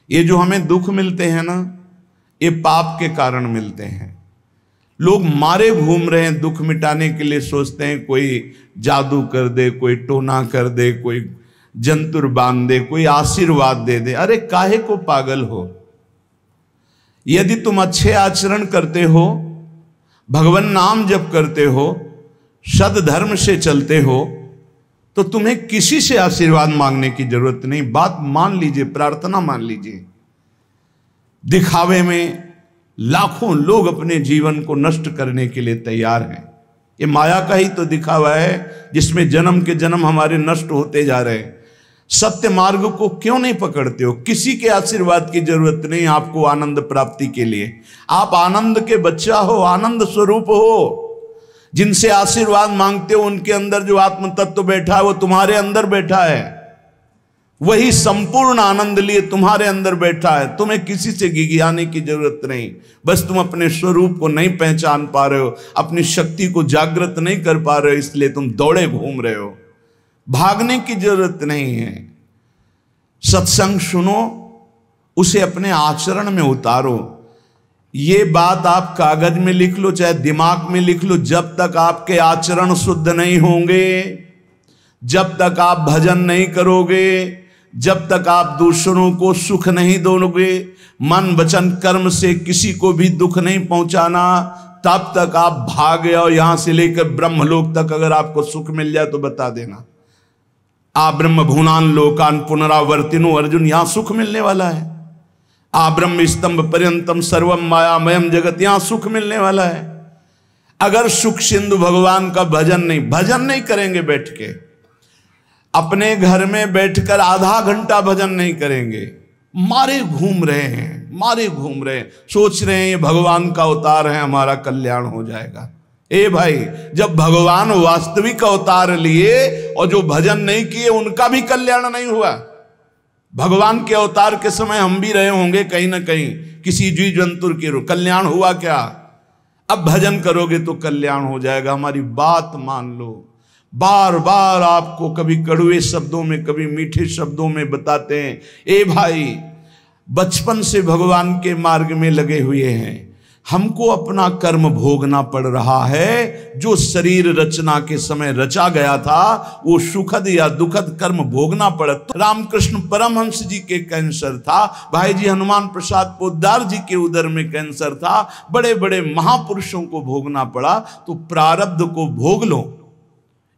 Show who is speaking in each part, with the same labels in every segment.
Speaker 1: ये जो हमें दुख मिलते हैं ना, ये पाप के कारण मिलते हैं। लोग मारे घूम रहे हैं दुख मिटाने के लिए, सोचते हैं कोई जादू कर दे, कोई टोना कर दे, कोई जंतुर बांध दे, कोई आशीर्वाद दे दे। अरे काहे को पागल हो? यदि तुम अच्छे आचरण करते हो, भगवान नाम जप करते हो, सद धर्म से चलते हो, तो तुम्हें किसी से आशीर्वाद मांगने की जरूरत नहीं। बात मान लीजिए, प्रार्थना मान लीजिए। दिखावे में लाखों लोग अपने जीवन को नष्ट करने के लिए तैयार हैं। ये माया का ही तो दिखावा है जिसमें जन्म के जन्म हमारे नष्ट होते जा रहे हैं। सत्य मार्ग को क्यों नहीं पकड़ते हो? किसी के आशीर्वाद की जरूरत नहीं आपको आनंद प्राप्ति के लिए। आप आनंद के बच्चा हो, आनंद स्वरूप हो। जिनसे आशीर्वाद मांगते हो उनके अंदर जो आत्म तत्व बैठा है वो तुम्हारे अंदर बैठा है। वही संपूर्ण आनंद लिए तुम्हारे अंदर बैठा है। तुम्हें किसी से गिगियाने की जरूरत नहीं। बस तुम अपने स्वरूप को नहीं पहचान पा रहे हो, अपनी शक्ति को जागृत नहीं कर पा रहे हो, इसलिए तुम दौड़े घूम रहे हो। भागने की जरूरत नहीं है। सत्संग सुनो, उसे अपने आचरण में उतारो। ये बात आप कागज में लिख लो, चाहे दिमाग में लिख लो। जब तक आपके आचरण शुद्ध नहीं होंगे, जब तक आप भजन नहीं करोगे, जब तक आप दूसरों को सुख नहीं दोगे, मन वचन कर्म से किसी को भी दुख नहीं पहुंचाना, तब तक आप भागे। और यहां से लेकर ब्रह्मलोक तक अगर आपको सुख मिल जाए तो बता देना। आ ब्रह्म भुवनान लोकान पुनरावर्तिनो, अर्जुन यहां सुख मिलने वाला है। आ ब्रह्म स्तंभ पर्यंतम सर्वम मायामयम जगत, यहां सुख मिलने वाला है। अगर सुख सिंधु भगवान का भजन नहीं करेंगे, बैठ के अपने घर में बैठकर आधा घंटा भजन नहीं करेंगे, मारे घूम रहे हैं, सोच रहे हैं ये भगवान का अवतार है, हमारा कल्याण हो जाएगा। ए भाई, जब भगवान वास्तविक अवतार लिए और जो भजन नहीं किए उनका भी कल्याण नहीं हुआ। भगवान के अवतार के समय हम भी रहे होंगे कहीं ना कहीं, किसी जीव जंतु के रूप, कल्याण हुआ क्या? अब भजन करोगे तो कल्याण हो जाएगा। हमारी बात मान लो। बार बार आपको कभी कड़वे शब्दों में, कभी मीठे शब्दों में बताते हैं, ए भाई, बचपन से भगवान के मार्ग में लगे हुए हैं, हमको अपना कर्म भोगना पड़ रहा है। जो शरीर रचना के समय रचा गया था वो सुखद या दुखद कर्म भोगना पड़ा। रामकृष्ण परमहंस जी के कैंसर था, भाई जी हनुमान प्रसाद पोद्दार जी के उदर में कैंसर था, बड़े बड़े महापुरुषों को भोगना पड़ा। तो प्रारब्ध को भोग लो।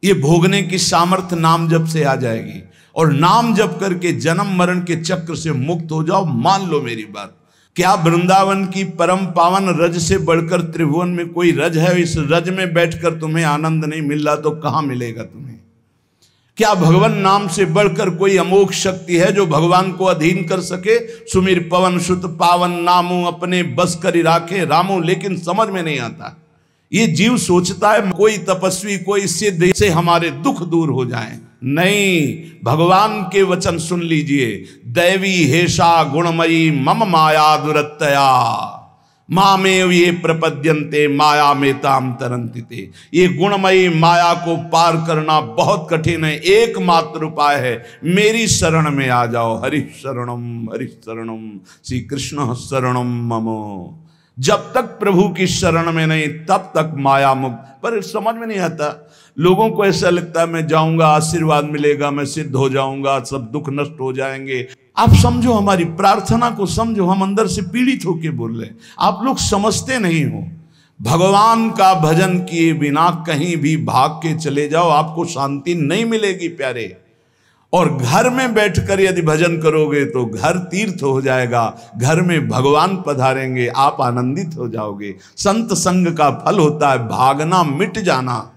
Speaker 1: ये भोगने की सामर्थ्य नाम जप से आ जाएगी, और नाम जप करके जन्म मरण के चक्र से मुक्त हो जाओ। मान लो मेरी बात। क्या वृंदावन की परम पावन रज से बढ़कर त्रिभुवन में कोई रज है? इस रज में बैठकर तुम्हें आनंद नहीं मिल रहा तो कहां मिलेगा तुम्हें? क्या भगवान नाम से बढ़कर कोई अमोघ शक्ति है जो भगवान को अधीन कर सके? सुमिर पवन सुत पावन नामू, अपने बस करी राखे रामू। लेकिन समझ में नहीं आता। ये जीव सोचता है कोई तपस्वी, कोई सिद्ध से हमारे दुख दूर हो जाएं। नहीं, भगवान के वचन सुन लीजिए। दैवी हेषा गुणमयी मम माया दुरत्तया, मामेव ये प्रपद्यन्ते माया मेताम तरन्ति। ये गुणमयी माया को पार करना बहुत कठिन है। एकमात्र उपाय है, मेरी शरण में आ जाओ। हरि शरणम श्री कृष्ण शरणम मम। जब तक प्रभु की शरण में नहीं तब तक माया मुक्त। पर समझ में नहीं आता। लोगों को ऐसा लगता है मैं जाऊंगा, आशीर्वाद मिलेगा, मैं सिद्ध हो जाऊंगा, सब दुख नष्ट हो जाएंगे। आप समझो, हमारी प्रार्थना को समझो। हम अंदर से पीड़ित होकर बोल रहे हैं, आप लोग समझते नहीं हो। भगवान का भजन किए बिना कहीं भी भाग के चले जाओ, आपको शांति नहीं मिलेगी प्यारे। और घर में बैठकर यदि भजन करोगे तो घर तीर्थ हो जाएगा, घर में भगवान पधारेंगे, आप आनंदित हो जाओगे। संत संग का फल होता है भागना, मिट जाना।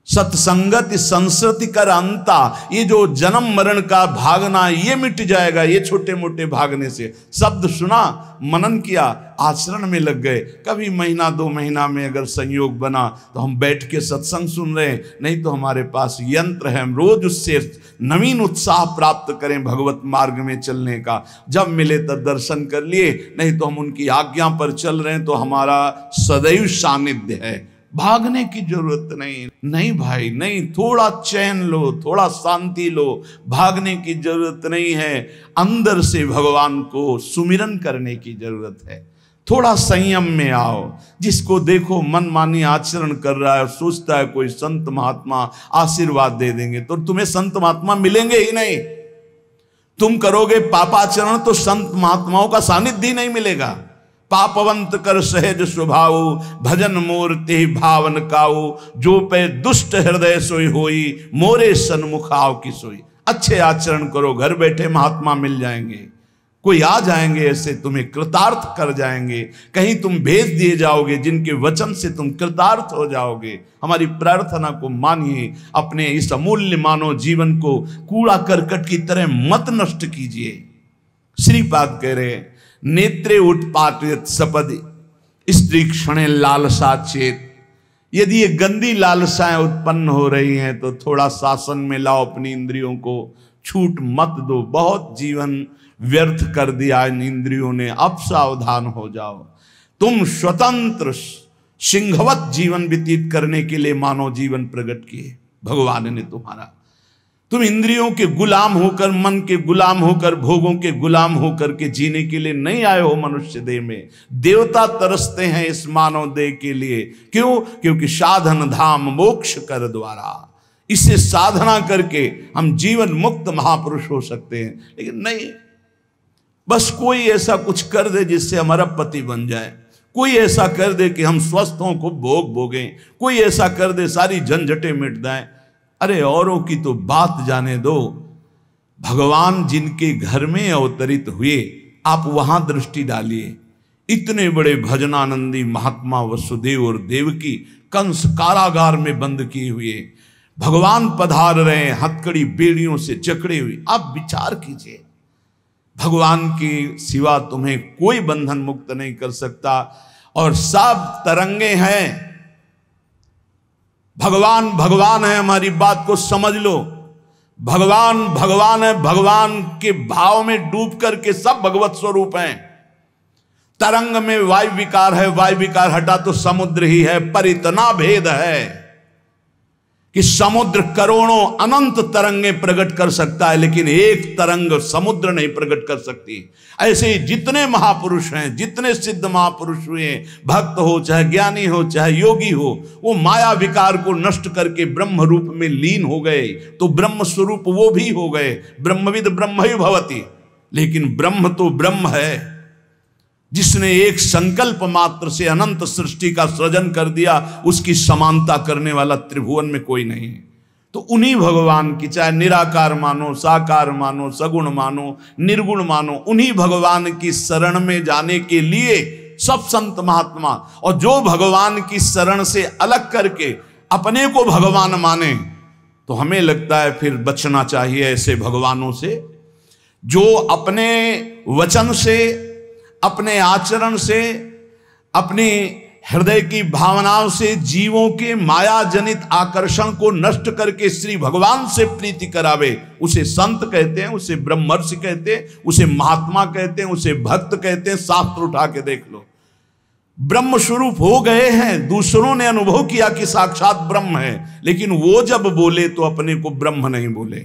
Speaker 1: सत्संगति संस्कृति कर अंता, ये जो जन्म मरण का भागना ये मिट जाएगा। ये छोटे मोटे भागने से, शब्द सुना, मनन किया, आचरण में लग गए। कभी महीना 2 महीना में अगर संयोग बना तो हम बैठ के सत्संग सुन रहे हैं, नहीं तो हमारे पास यंत्र है, हम रोज उससे नवीन उत्साह प्राप्त करें भगवत मार्ग में चलने का। जब मिले तब दर्शन कर लिए, नहीं तो हम उनकी आज्ञा पर चल रहे हैं तो हमारा सदैव सानिध्य है। भागने की जरूरत नहीं। नहीं भाई नहीं, थोड़ा चैन लो, थोड़ा शांति लो, भागने की जरूरत नहीं है। अंदर से भगवान को सुमिरन करने की जरूरत है। थोड़ा संयम में आओ। जिसको देखो मनमानी आचरण कर रहा है, सोचता है कोई संत महात्मा आशीर्वाद दे देंगे, तो तुम्हें संत महात्मा मिलेंगे ही नहीं। तुम करोगे पापाचरण तो संत महात्माओं का सानिध्य ही नहीं मिलेगा। पापवंत कर सहज स्वभाव, भजन मूर्ति भावन काऊ, जो पे दुष्ट हृदय सोई होई, मोरे सन्मुख आओ की सोई। अच्छे आचरण करो, घर बैठे महात्मा मिल जाएंगे, कोई आ जाएंगे ऐसे, तुम्हें कृतार्थ कर जाएंगे। कहीं तुम भेज दिए जाओगे जिनके वचन से तुम कृतार्थ हो जाओगे। हमारी प्रार्थना को मानिए, अपने इस अमूल्य मानव जीवन को कूड़ा करकट की तरह मत नष्ट कीजिए। श्रीपाद कह रहे, नेत्रे उत्पाटित सपदि स्त्री क्षणे लालसा चेत। यदि ये गंदी लालसाएं उत्पन्न हो रही हैं तो थोड़ा शासन में लाओ अपनी इंद्रियों को, छूट मत दो। बहुत जीवन व्यर्थ कर दिया इन इंद्रियों ने, अब सावधान हो जाओ। तुम स्वतंत्र सिंहवत जीवन व्यतीत करने के लिए मानव जीवन प्रकट किए भगवान ने तुम्हारा। तुम इंद्रियों के गुलाम होकर, मन के गुलाम होकर, भोगों के गुलाम होकर के जीने के लिए नहीं आए हो मनुष्य देह में। देवता तरसते हैं इस मानव देह के लिए। क्यों? क्योंकि साधन धाम मोक्ष कर द्वारा, इससे साधना करके हम जीवन मुक्त महापुरुष हो सकते हैं। लेकिन नहीं, बस कोई ऐसा कुछ कर दे जिससे हमारा पति बन जाए, कोई ऐसा कर दे कि हम स्वस्थों को भोग भोगें, कोई ऐसा कर दे सारी झंझटें मिट जाएं। अरे औरों की तो बात जाने दो, भगवान जिनके घर में अवतरित हुए आप वहां दृष्टि डालिए। इतने बड़े भजनानंदी महात्मा वसुदेव और देवकी कंस कारागार में बंद किए हुए भगवान पधार रहे हैं, हथकड़ी बेड़ियों से जकड़े हुए। आप विचार कीजिए, भगवान के सिवा तुम्हें कोई बंधन मुक्त नहीं कर सकता। और सब तरंगे हैं, भगवान भगवान है, हमारी बात को समझ लो। भगवान भगवान है, भगवान के भाव में डूब करके सब भगवत स्वरूप हैं। तरंग में वायु विकार है, वायु विकार हटा तो समुद्र ही है। पर इतना भेद है कि समुद्र करोड़ों अनंत तरंगे प्रकट कर सकता है, लेकिन एक तरंग समुद्र नहीं प्रकट कर सकती। ऐसे ही जितने महापुरुष हैं, जितने सिद्ध महापुरुष हुए, भक्त हो चाहे ज्ञानी हो चाहे योगी हो, वो माया विकार को नष्ट करके ब्रह्म रूप में लीन हो गए, तो ब्रह्म स्वरूप वो भी हो गए। ब्रह्मविद ब्रह्म ही भवति। लेकिन ब्रह्म तो ब्रह्म है, जिसने एक संकल्प मात्र से अनंत सृष्टि का सृजन कर दिया, उसकी समानता करने वाला त्रिभुवन में कोई नहीं है। तो उन्हीं भगवान की, चाहे निराकार मानो, साकार मानो, सगुण मानो, निर्गुण मानो, उन्हीं भगवान की शरण में जाने के लिए सब संत महात्मा, और जो भगवान की शरण से अलग करके अपने को भगवान माने, तो हमें लगता है फिर बचना चाहिए ऐसे भगवानों से, जो अपने वचन से, अपने आचरण से, अपनी हृदय की भावनाओं से जीवों के माया जनित आकर्षण को नष्ट करके श्री भगवान से प्रीति करावे। उसे संत कहते हैं, उसे ब्रह्मर्षि कहते हैं, उसे महात्मा कहते हैं, उसे भक्त कहते हैं। शास्त्र उठा के देख लो, ब्रह्म स्वरूप हो गए हैं। दूसरों ने अनुभव किया कि साक्षात ब्रह्म है, लेकिन वो जब बोले तो अपने को ब्रह्म नहीं बोले।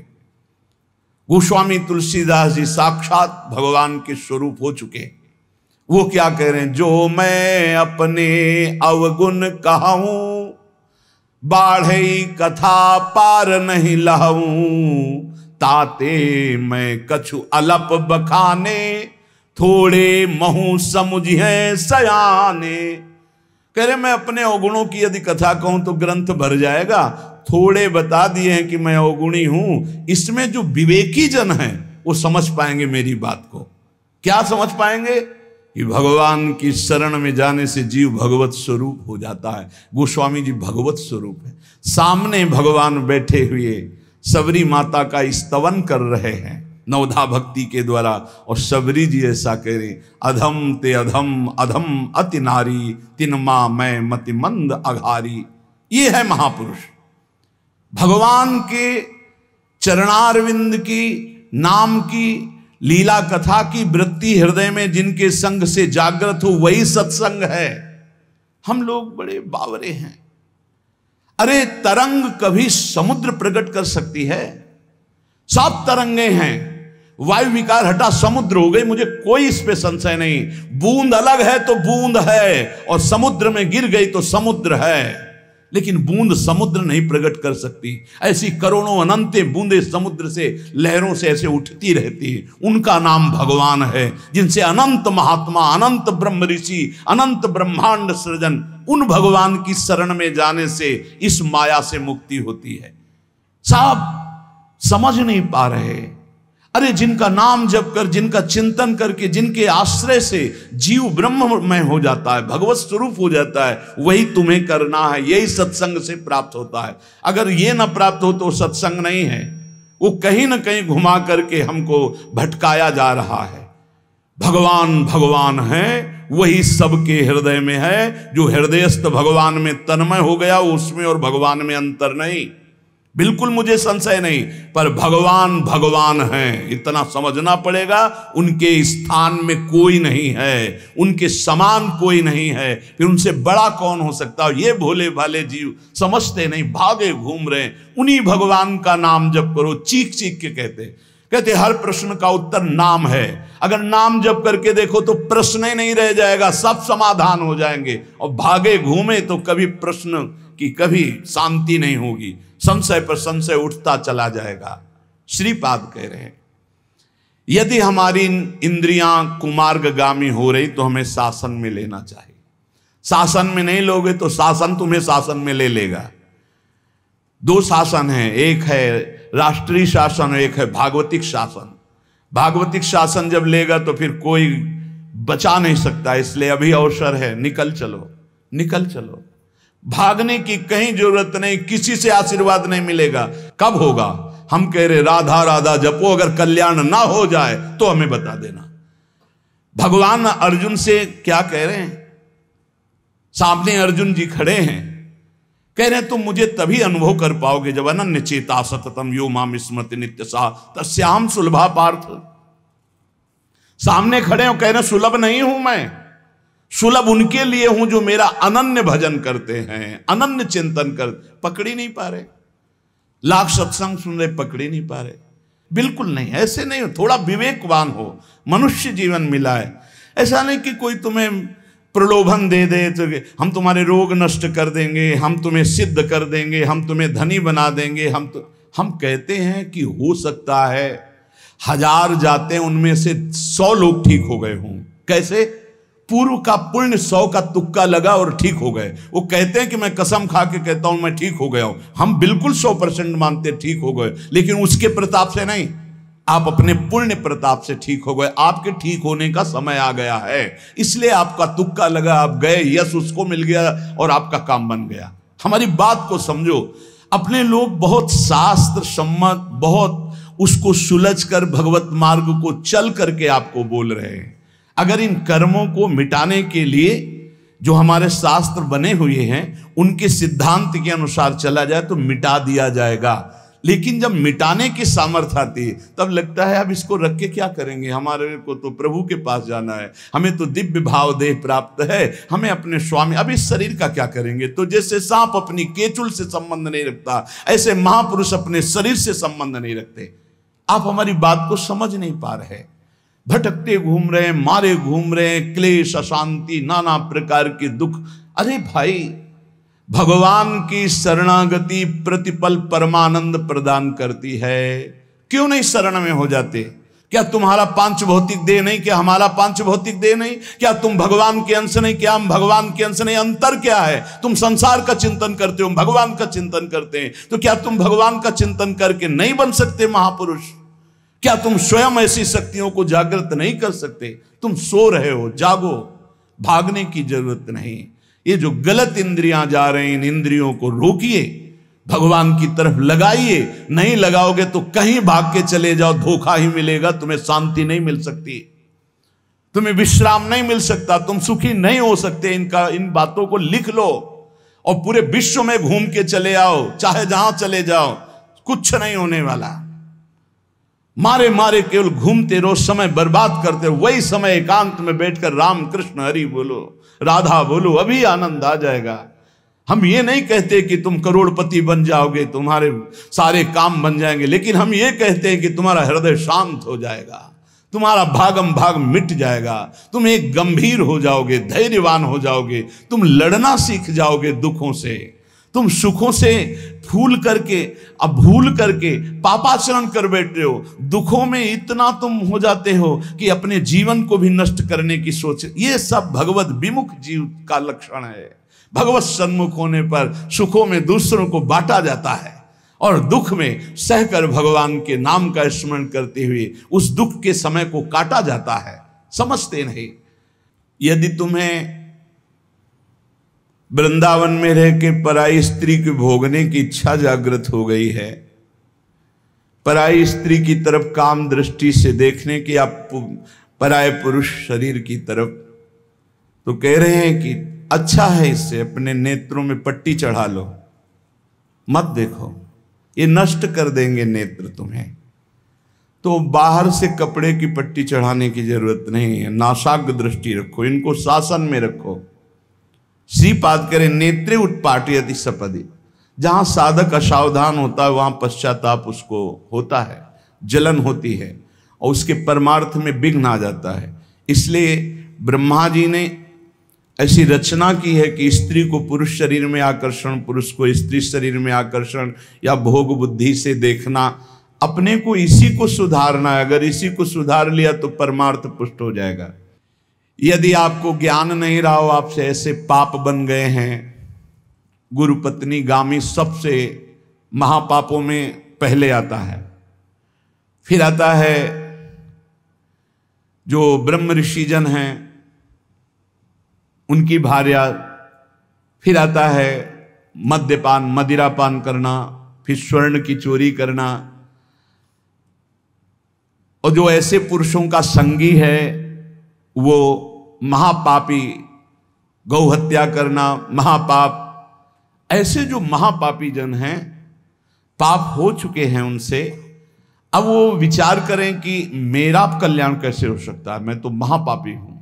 Speaker 1: गोस्वामी तुलसीदास जी साक्षात भगवान के स्वरूप हो चुके। वो क्या कह रहे हैं? जो मैं अपने अवगुण कहूं, बाढ़े कथा पार नहीं लहूं, ताते मैं कछु अलप बखाने, थोड़े महू समुझे सयाने। कह रहे मैं अपने अवगुणों की यदि कथा कहूं तो ग्रंथ भर जाएगा। थोड़े बता दिए हैं कि मैं अवगुणी हूं, इसमें जो विवेकी जन हैं वो समझ पाएंगे मेरी बात को। क्या समझ पाएंगे? कि भगवान की शरण में जाने से जीव भगवत स्वरूप हो जाता है। गोस्वामी जी भगवत स्वरूप है, सामने भगवान बैठे हुए सबरी माता का स्तवन कर रहे हैं नवधा भक्ति के द्वारा। और सबरी जी ऐसा कह रहे, अधम ते अधम अधम अति नारी, तिन माँ मैं मति मंद अघारी। ये है महापुरुष। भगवान के चरणारविंद की, नाम की, लीला कथा की वृत्ति हृदय में जिनके संग से जागृत हो, वही सत्संग है। हम लोग बड़े बावरे हैं, अरे तरंग कभी समुद्र प्रकट कर सकती है? सब तरंगे हैं, वायु विकार हटा समुद्र हो गई, मुझे कोई इस पे संशय नहीं। बूंद अलग है तो बूंद है, और समुद्र में गिर गई तो समुद्र है, लेकिन बूंद समुद्र नहीं प्रकट कर सकती। ऐसी करोड़ों अनंत बूंदे समुद्र से लहरों से ऐसे उठती रहती है, उनका नाम भगवान है, जिनसे अनंत महात्मा, अनंत ब्रह्म ऋषि, अनंत ब्रह्मांड सृजन, उन भगवान की शरण में जाने से इस माया से मुक्ति होती है। सब समझ नहीं पा रहे। अरे जिनका नाम जप कर, जिनका चिंतन करके, जिनके आश्रय से जीव ब्रह्ममय हो जाता है, भगवत स्वरूप हो जाता है, वही तुम्हें करना है। यही सत्संग से प्राप्त होता है। अगर ये ना प्राप्त हो तो सत्संग नहीं है, वो कहीं ना कहीं घुमा करके हमको भटकाया जा रहा है। भगवान भगवान है, वही सबके हृदय में है। जो हृदयस्थ भगवान में तन्मय हो गया, उसमें और भगवान में अंतर नहीं, बिल्कुल मुझे संशय नहीं। पर भगवान भगवान हैं, इतना समझना पड़ेगा। उनके स्थान में कोई नहीं है, उनके समान कोई नहीं है, फिर उनसे बड़ा कौन हो सकता है? ये भोले भाले जीव समझते नहीं, भागे घूम रहे। उन्हीं भगवान का नाम जप करो, चीख चीख के कहते हर प्रश्न का उत्तर नाम है। अगर नाम जप करके देखो तो प्रश्न ही नहीं रह जाएगा, सब समाधान हो जाएंगे। और भागे घूमे तो कभी प्रश्न की कभी शांति नहीं होगी, संशय पर संशय उठता चला जाएगा। श्रीपाद कह रहे हैं, यदि हमारी इंद्रियां कुमार्गगामी हो रही तो हमें शासन में लेना चाहिए। शासन में नहीं लोगे तो शासन तुम्हें शासन में ले लेगा। दो शासन है, एक है राष्ट्रीय शासन, एक है भागवतिक शासन। भागवतिक शासन जब लेगा तो फिर कोई बचा नहीं सकता, इसलिए अभी अवसर है, निकल चलो, निकल चलो। भागने की कहीं जरूरत नहीं, किसी से आशीर्वाद नहीं मिलेगा। कब होगा? हम कह रहे राधा राधा जपो, अगर कल्याण ना हो जाए तो हमें बता देना। भगवान अर्जुन से क्या कह रहे हैं? सामने अर्जुन जी खड़े हैं, कह रहे हैं तुम मुझे तभी अनुभव कर पाओगे जब अनन्य चेता सततम यो माम स्मृति नित्य सा तस्याम सुलभा पार्थ। सामने खड़े हो, कह रहे सुलभ नहीं हूं मैं, सुलभ उनके लिए हूं जो मेरा अनन्य भजन करते हैं, अनन्य चिंतन कर। पकड़ ही नहीं पा रहे, लाख सत्संग सुन रहे, पकड़ ही नहीं पा रहे। बिल्कुल नहीं, ऐसे नहीं हो। थोड़ा विवेकवान हो, मनुष्य जीवन मिला है। ऐसा नहीं कि कोई तुम्हें प्रलोभन दे दे तो हम तुम्हारे रोग नष्ट कर देंगे, हम तुम्हें सिद्ध कर देंगे, हम तुम्हें धनी बना देंगे। हम कहते हैं कि हो सकता है 1000 जाते उनमें से 100 लोग ठीक हो गए हों। कैसे? पूर्व का पुण्य 100 का तुक्का लगा और ठीक हो गए। वो कहते हैं कि मैं कसम खा के कहता हूं मैं ठीक हो गया हूं। हम बिल्कुल 100% मानते ठीक हो गए, लेकिन उसके प्रताप से नहीं, आप अपने पुण्य प्रताप से ठीक हो गए। आपके ठीक होने का समय आ गया है, इसलिए आपका तुक्का लगा, आप गए, यश उसको मिल गया और आपका काम बन गया। हमारी बात को समझो। अपने लोग बहुत शास्त्र सम्मत, बहुत उसको सुलझ कर भगवत मार्ग को चल करके आपको बोल रहे हैं। अगर इन कर्मों को मिटाने के लिए जो हमारे शास्त्र बने हुए हैं उनके सिद्धांत के अनुसार चला जाए तो मिटा दिया जाएगा। लेकिन जब मिटाने की सामर्थ्य आती है तब लगता है अब इसको रख के क्या करेंगे, हमारे को तो प्रभु के पास जाना है, हमें तो दिव्य भाव देह प्राप्त है, हमें अपने स्वामी, अब इस शरीर का क्या करेंगे। तो जैसे सांप अपनी केचुल से संबंध नहीं रखता, ऐसे महापुरुष अपने शरीर से संबंध नहीं रखते। आप हमारी बात को समझ नहीं पा रहे, भटकते घूम रहे हैं, मारे घूम रहे हैं, क्लेश, अशांति, नाना प्रकार के दुख। अरे भाई, भगवान की शरणागति प्रतिपल परमानंद प्रदान करती है। क्यों नहीं शरण में हो जाते? क्या तुम्हारा पांच भौतिक देह नहीं? क्या हमारा पांच भौतिक देह नहीं? क्या तुम भगवान के अंश नहीं? क्या हम भगवान के अंश नहीं? अंतर क्या है? तुम संसार का चिंतन करते हो, भगवान का चिंतन करते हैं, तो क्या तुम भगवान का चिंतन करके नहीं बन सकते महापुरुष? क्या तुम स्वयं ऐसी शक्तियों को जागृत नहीं कर सकते? तुम सो रहे हो, जागो, भागने की जरूरत नहीं। ये जो गलत इंद्रियां जा रही, इन इंद्रियों को रोकिए, भगवान की तरफ लगाइए। नहीं लगाओगे तो कहीं भाग के चले जाओ, धोखा ही मिलेगा, तुम्हें शांति नहीं मिल सकती, तुम्हें विश्राम नहीं मिल सकता, तुम सुखी नहीं हो सकते। इन बातों को लिख लो और पूरे विश्व में घूम के चले आओ, चाहे जहां चले जाओ, कुछ नहीं होने वाला। मारे मारे केवल घूमते रहो, समय बर्बाद करते रहो। वही समय एकांत में बैठकर राम कृष्ण हरि बोलो, राधा बोलो, अभी आनंद आ जाएगा। हम ये नहीं कहते कि तुम करोड़पति बन जाओगे, तुम्हारे सारे काम बन जाएंगे, लेकिन हम ये कहते हैं कि तुम्हारा हृदय शांत हो जाएगा, तुम्हारा भागम भाग मिट जाएगा, तुम एक गंभीर हो जाओगे, धैर्यवान हो जाओगे, तुम लड़ना सीख जाओगे दुखों से, तुम सुखों से भूल करके पापाचरण कर बैठे हो, दुखों में इतना तुम हो जाते हो कि अपने जीवन को भी नष्ट करने की सोच। ये सब भगवत विमुख जीव का लक्षण है। भगवत सन्मुख होने पर सुखों में दूसरों को बांटा जाता है और दुख में सहकर भगवान के नाम का स्मरण करते हुए उस दुख के समय को काटा जाता है। समझते नहीं। यदि तुम्हें वृंदावन में रह के पराई स्त्री के भोगने की इच्छा जागृत हो गई है, पराई स्त्री की तरफ काम दृष्टि से देखने की, आप पराये पुरुष शरीर की तरफ, तो कह रहे हैं कि अच्छा है इससे अपने नेत्रों में पट्टी चढ़ा लो, मत देखो, ये नष्ट कर देंगे नेत्र तुम्हें। तो बाहर से कपड़े की पट्टी चढ़ाने की जरूरत नहीं है, नासाग्र दृष्टि रखो, इनको शासन में रखो। श्रीपाद करें नेत्रे उत्पाटयति सपदि, जहां साधक असावधान होता है वहां पश्चाताप उसको होता है, जलन होती है और उसके परमार्थ में विघ्न आ जाता है। इसलिए ब्रह्मा जी ने ऐसी रचना की है कि स्त्री को पुरुष शरीर में आकर्षण, पुरुष को स्त्री शरीर में आकर्षण या भोग बुद्धि से देखना, अपने को इसी को सुधारना है। अगर इसी को सुधार लिया तो परमार्थ पुष्ट हो जाएगा। यदि आपको ज्ञान नहीं रहा हो, आपसे ऐसे पाप बन गए हैं, गुरु पत्नी गामी सबसे महापापों में पहले आता है, फिर आता है जो ब्रह्म ऋषिजन हैं उनकी भार्या, फिर आता है मद्यपान मदिरापान करना, फिर स्वर्ण की चोरी करना, और जो ऐसे पुरुषों का संगी है वो महापापी, गौ हत्या करना महापाप। ऐसे जो महापापी जन हैं, पाप हो चुके हैं उनसे, अब वो विचार करें कि मेरा कल्याण कैसे हो सकता है, मैं तो महापापी हूं।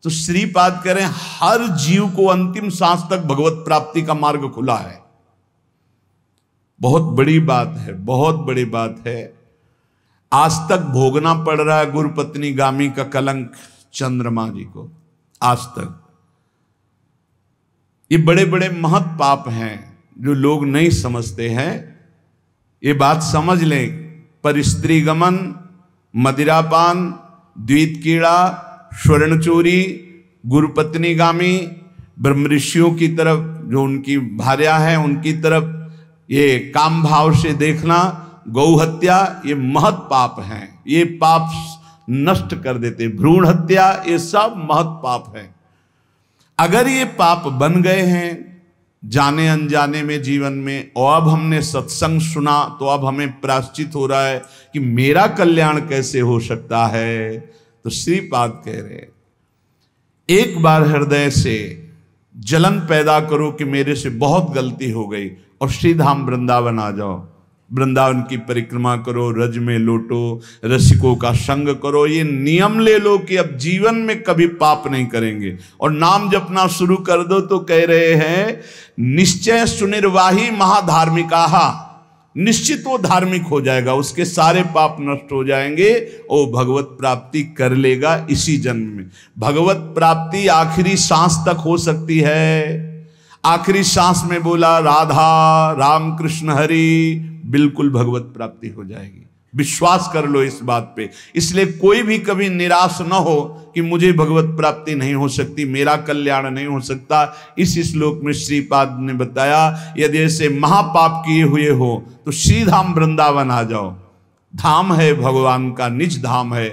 Speaker 1: तो श्रीपाद करें हर जीव को अंतिम सांस तक भगवत प्राप्ति का मार्ग खुला है। बहुत बड़ी बात है, बहुत बड़ी बात है। आज तक भोगना पड़ रहा है गुरु पत्नी गामी का कलंक चंद्रमा जी को, आज तक। ये बड़े बड़े महत पाप हैं जो लोग नहीं समझते हैं। ये बात समझ लें, पर स्त्री गमन, मदिरापान, द्वित कीड़ा, स्वर्ण चोरी, गुरु पत्नी गामी, ब्रह्म ऋषियों की तरफ जो उनकी भार्या है उनकी तरफ ये काम भाव से देखना, गौ हत्या, ये महत पाप हैं। ये पाप नष्ट कर देते। भ्रूण हत्या, ये सब महत पाप है। अगर ये पाप बन गए हैं जाने अनजाने में जीवन में, और अब हमने सत्संग सुना तो अब हमें प्रायश्चित हो रहा है कि मेरा कल्याण कैसे हो सकता है, तो श्रीपाद कह रहे हैं एक बार हृदय से जलन पैदा करो कि मेरे से बहुत गलती हो गई, और श्रीधाम वृंदावन आ जाओ। वृंदावन की परिक्रमा करो, रज में लोटो, रसिकों का संग करो। ये नियम ले लो कि अब जीवन में कभी पाप नहीं करेंगे, और नाम जपना शुरू कर दो। तो कह रहे हैं निश्चय सुनिर्वाही महाधार्मिकाहा, निश्चित वो धार्मिक हो जाएगा, उसके सारे पाप नष्ट हो जाएंगे और भगवत प्राप्ति कर लेगा इसी जन्म में। भगवत प्राप्ति आखिरी सांस तक हो सकती है। आखिरी सांस में बोला राधा राम कृष्ण हरि, बिल्कुल भगवत प्राप्ति हो जाएगी। विश्वास कर लो इस बात पे। इसलिए कोई भी कभी निराश न हो कि मुझे भगवत प्राप्ति नहीं हो सकती, मेरा कल्याण नहीं हो सकता। इस श्लोक में श्रीपाद ने बताया यदि ऐसे महापाप किए हुए हो तो श्रीधाम वृंदावन आ जाओ। धाम है भगवान का, निज धाम है।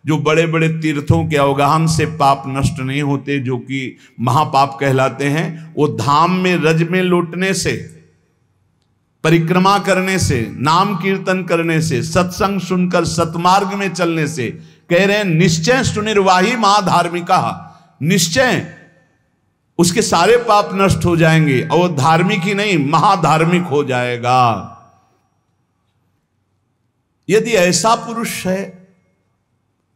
Speaker 1: जो बड़े बड़े तीर्थों के अवगाहन से पाप नष्ट नहीं होते, जो कि महापाप कहलाते हैं, वो धाम में रज में लौटने से, परिक्रमा करने से, नाम कीर्तन करने से, सत्संग सुनकर सतमार्ग में चलने से, कह रहे हैं निश्चय सुनिर्वाही महाधार्मिका, निश्चय उसके सारे पाप नष्ट हो जाएंगे और वो धार्मिक ही नहीं महाधार्मिक हो जाएगा। यदि ऐसा पुरुष है,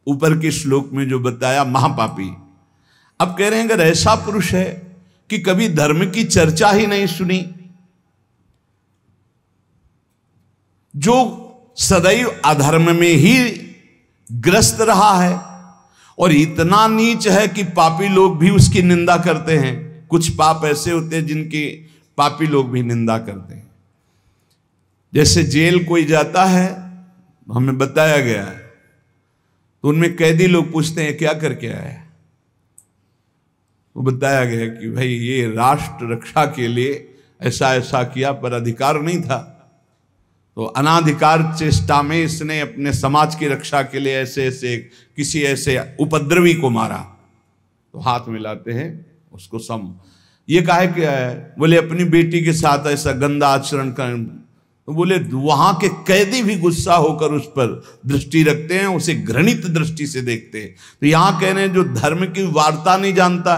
Speaker 1: ऊपर के श्लोक में जो बताया महापापी, अब कह रहे हैं अगर ऐसा पुरुष है कि कभी धर्म की चर्चा ही नहीं सुनी। जो सदैव अधर्म में ही ग्रस्त रहा है और इतना नीच है कि पापी लोग भी उसकी निंदा करते हैं। कुछ पाप ऐसे होते हैं जिनकी पापी लोग भी निंदा करते हैं। जैसे जेल कोई जाता है, हमें बताया गया है, तो उनमें कैदी लोग पूछते हैं क्या करके आया है, वो बताया गया कि भाई ये राष्ट्र रक्षा के लिए ऐसा ऐसा किया, पर अधिकार नहीं था, तो अनाधिकार चेष्टा में इसने अपने समाज की रक्षा के लिए ऐसे ऐसे किसी ऐसे उपद्रवी को मारा। तो हाथ मिलाते हैं उसको सम, ये काहे क्या है, बोले अपनी बेटी के साथ ऐसा गंदा आचरण कर। तो बोले वहां के कैदी भी गुस्सा होकर उस पर दृष्टि रखते हैं, उसे घृणित दृष्टि से देखते हैं। तो यहां कह रहे हैं जो धर्म की वार्ता नहीं जानता,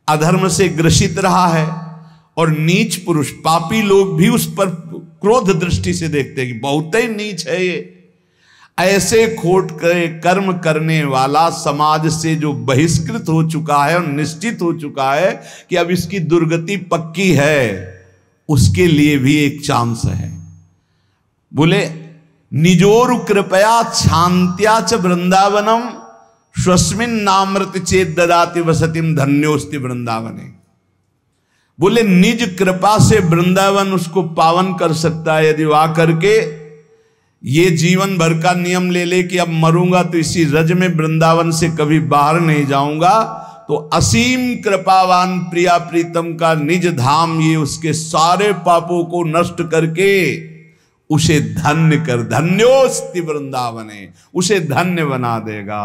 Speaker 1: अधर्म से ग्रसित रहा है, और नीच पुरुष पापी लोग भी उस पर क्रोध दृष्टि से देखते हैं कि बहुत ही नीच है ये। ऐसे खोट कर्म करने वाला समाज से जो बहिष्कृत हो चुका है और निश्चित हो चुका है कि अब इसकी दुर्गति पक्की है, उसके लिए भी एक चांस है। बोले निजोरु कृपया शांत्या च वृंदावनम स्वस्मिन नामृत चेत ददाति वसतिम धन्योस्ति वृंदावने। बोले निज कृपा से वृंदावन उसको पावन कर सकता है यदि वह करके ये जीवन भर का नियम ले ले कि अब मरूंगा तो इसी रज में वृंदावन से कभी बाहर नहीं जाऊंगा, तो असीम कृपावान प्रिया प्रीतम का निज धाम ये उसके सारे पापों को नष्ट करके उसे धन्य कर, धन्योस्ति वृंदावने, उसे धन्य बना देगा।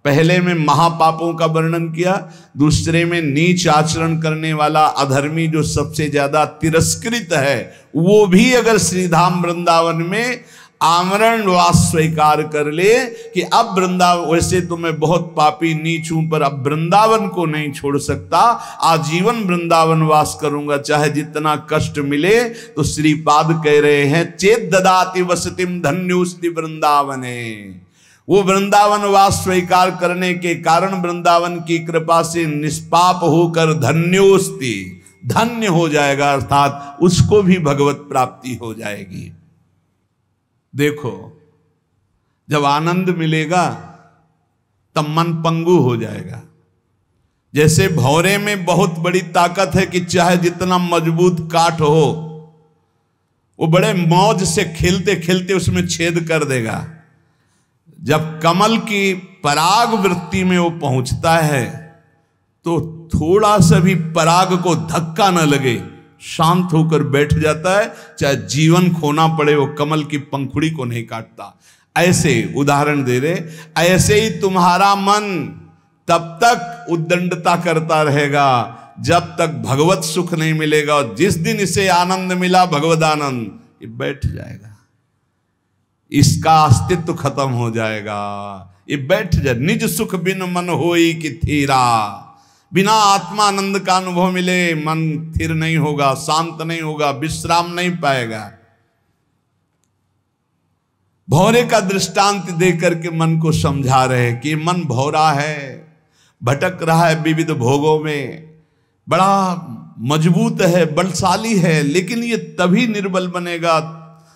Speaker 1: पहले में महापापों का वर्णन किया, दूसरे में नीच आचरण करने वाला अधर्मी जो सबसे ज्यादा तिरस्कृत है, वो भी अगर श्रीधाम वृंदावन में आमरण वास स्वीकार कर ले कि अब वृंदावन, वैसे तो मैं बहुत पापी नीच हूं पर अब वृंदावन को नहीं छोड़ सकता, आजीवन वृंदावन वास करूंगा चाहे जितना कष्ट मिले, तो श्रीपाद कह रहे हैं चेत ददाति वसतिम धन्योस्ति वृंदावने। वो वृंदावन वास स्वीकार करने के कारण वृंदावन की कृपा से निष्पाप होकर धन्योस्ति, धन्य हो जाएगा, अर्थात उसको भी भगवत प्राप्ति हो जाएगी। देखो जब आनंद मिलेगा तब मन पंगु हो जाएगा। जैसे भौरे में बहुत बड़ी ताकत है कि चाहे जितना मजबूत काठ हो वो बड़े मौज से खेलते खेलते उसमें छेद कर देगा। जब कमल की पराग वृत्ति में वो पहुंचता है तो थोड़ा सा भी पराग को धक्का न लगे, शांत होकर बैठ जाता है, चाहे जीवन खोना पड़े वो कमल की पंखुड़ी को नहीं काटता। ऐसे उदाहरण दे रहे, ऐसे ही तुम्हारा मन तब तक उद्दंडता करता रहेगा जब तक भगवत सुख नहीं मिलेगा, और जिस दिन इसे आनंद मिला भगवद आनंद, ये बैठ जाएगा, इसका अस्तित्व खत्म हो जाएगा, ये बैठ जाए। निज सुख बिन मन होई कि थीरा, बिना आत्मानंद का अनुभव मिले मन स्थिर नहीं होगा, शांत नहीं होगा, विश्राम नहीं पाएगा। भौरे का दृष्टांत देकर के मन को समझा रहे कि मन भौरा है, भटक रहा है विविध भोगों में, बड़ा मजबूत है, बलशाली है, लेकिन ये तभी निर्बल बनेगा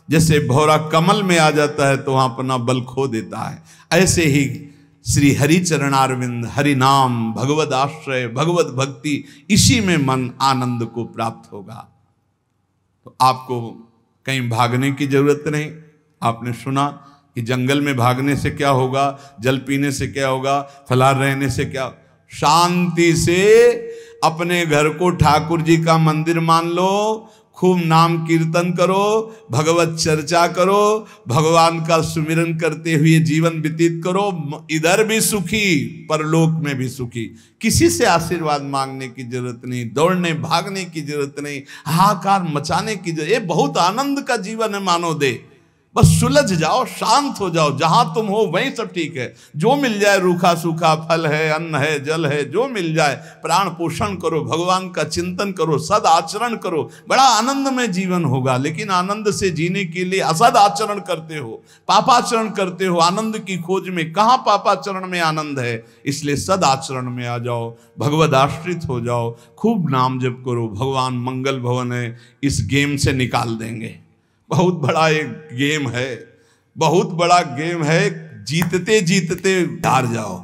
Speaker 1: जैसे भौरा कमल में आ जाता है तो वहां अपना बल खो देता है। ऐसे ही श्री हरि चरणारविंद, हरि नाम, भगवद आश्रय, भगवत भक्ति, इसी में मन आनंद को प्राप्त होगा। तो आपको कहीं भागने की जरूरत नहीं। आपने सुना कि जंगल में भागने से क्या होगा, जल पीने से क्या होगा, फलाहार रहने से क्या, शांति से अपने घर को ठाकुर जी का मंदिर मान लो, खूब नाम कीर्तन करो, भगवत चर्चा करो, भगवान का सुमिरन करते हुए जीवन व्यतीत करो, इधर भी सुखी परलोक में भी सुखी। किसी से आशीर्वाद मांगने की जरूरत नहीं, दौड़ने भागने की जरूरत नहीं, हाहाकार मचाने की जरूरत, ये बहुत आनंद का जीवन है मानो दे। बस सुलझ जाओ, शांत हो जाओ, जहां तुम हो वहीं सब ठीक है। जो मिल जाए, रूखा सूखा फल है, अन्न है, जल है, जो मिल जाए, प्राण पोषण करो, भगवान का चिंतन करो, सद आचरण करो, बड़ा आनंद में जीवन होगा। लेकिन आनंद से जीने के लिए असद आचरण करते हो, पापाचरण करते हो, आनंद की खोज में। कहाँ पापाचरण में आनंद है? इसलिए सद आचरण में आ जाओ, भगवद आश्रित हो जाओ, खूब नाम जप करो। भगवान मंगल भवन है, इस गेम से निकाल देंगे। बहुत बड़ा एक गेम है, बहुत बड़ा गेम है। जीतते जीतते हार जाओ,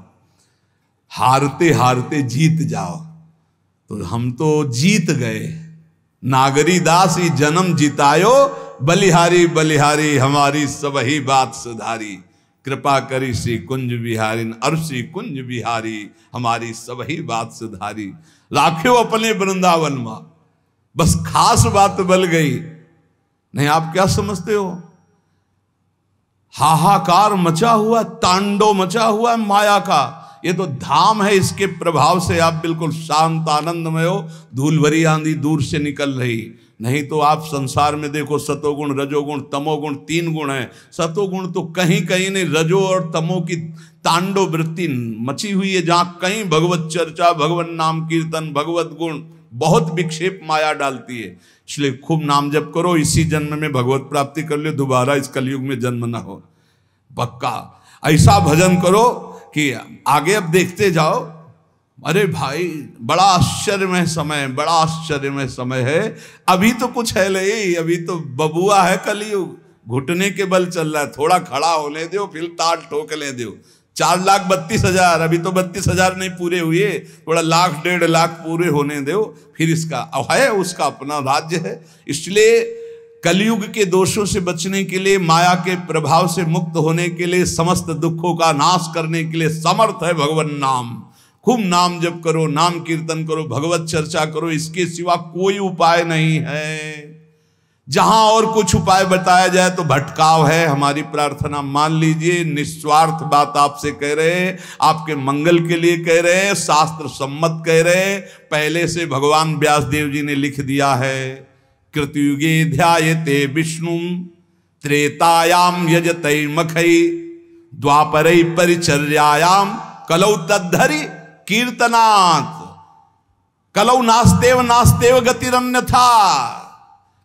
Speaker 1: हारते हारते जीत जाओ। तो हम तो जीत गए। नागरी दास ही जन्म जितायो, बलिहारी बलिहारी हमारी सबही बात सुधारी। कृपा करी श्री कुंज बिहारी, अरसी कुंज बिहारी हमारी सबही बात सुधारी। राख्यो अपने वृंदावन मां, बस खास बात बल गई। नहीं, आप क्या समझते हो? हाहाकार मचा हुआ, तांडव मचा हुआ माया का। ये तो धाम है, इसके प्रभाव से आप बिल्कुल शांत आनंदमय हो। धूल भरी आंधी दूर से निकल रही। नहीं तो आप संसार में देखो, सतोगुण रजोगुण तमोगुण 3 गुण है। सतोगुण तो कहीं कहीं नहीं, रजो और तमो की तांडव वृत्ति मची हुई है। जहां कहीं भगवत चर्चा, भगवत नाम कीर्तन, भगवत गुण, बहुत विक्षेप माया डालती है। इसलिए खूब नाम जप करो, इसी जन्म में भगवत प्राप्ति कर लो, दोबारा इस कलयुग में जन्म ना हो। पक्का ऐसा भजन करो कि आगे अब देखते जाओ। अरे भाई, बड़ा आश्चर्यमय समय, बड़ा आश्चर्यमय समय है। अभी तो कुछ है नहीं, अभी तो बबुआ है कलयुग, घुटने के बल चल रहा है। थोड़ा खड़ा होने दो, फिर ताल ठोकने दो। 4,32,000, अभी तो 32,000 नहीं पूरे हुए, थोड़ा लाख 1.5 लाख पूरे होने दो, फिर इसका है, उसका अपना राज्य है। इसलिए कलयुग के दोषों से बचने के लिए, माया के प्रभाव से मुक्त होने के लिए, समस्त दुखों का नाश करने के लिए समर्थ है भगवान नाम। खूब नाम जप करो, नाम कीर्तन करो, भगवत चर्चा करो, इसके सिवा कोई उपाय नहीं है। जहां और कुछ उपाय बताया जाए तो भटकाव है। हमारी प्रार्थना मान लीजिए, निस्वार्थ बात आपसे कह रहे हैं, आपके मंगल के लिए कह रहे हैं, शास्त्र सम्मत कह रहे हैं। पहले से भगवान व्यासदेव जी ने लिख दिया है, कृतयुगे ध्यायते विष्णु त्रेतायाम यजते मखई द्वापरै परिचर्यायाम कलौ तद्धरि कीर्तनात्। कलौ नास्तेव नास्तेव गतिरन्यथा।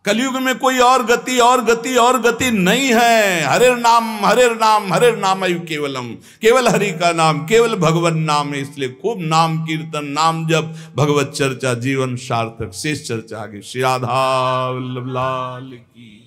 Speaker 1: कलयुग में कोई और गति और गति और गति नहीं है। हरे नाम हरे नाम हरे नाम केवलम, केवल हरि का नाम, केवल भगवान नाम है। इसलिए खूब नाम कीर्तन, नाम जप, भगवत चर्चा, जीवन सार्थक। शेष चर्चा आगे। श्री राधा वल्लभ लाल की।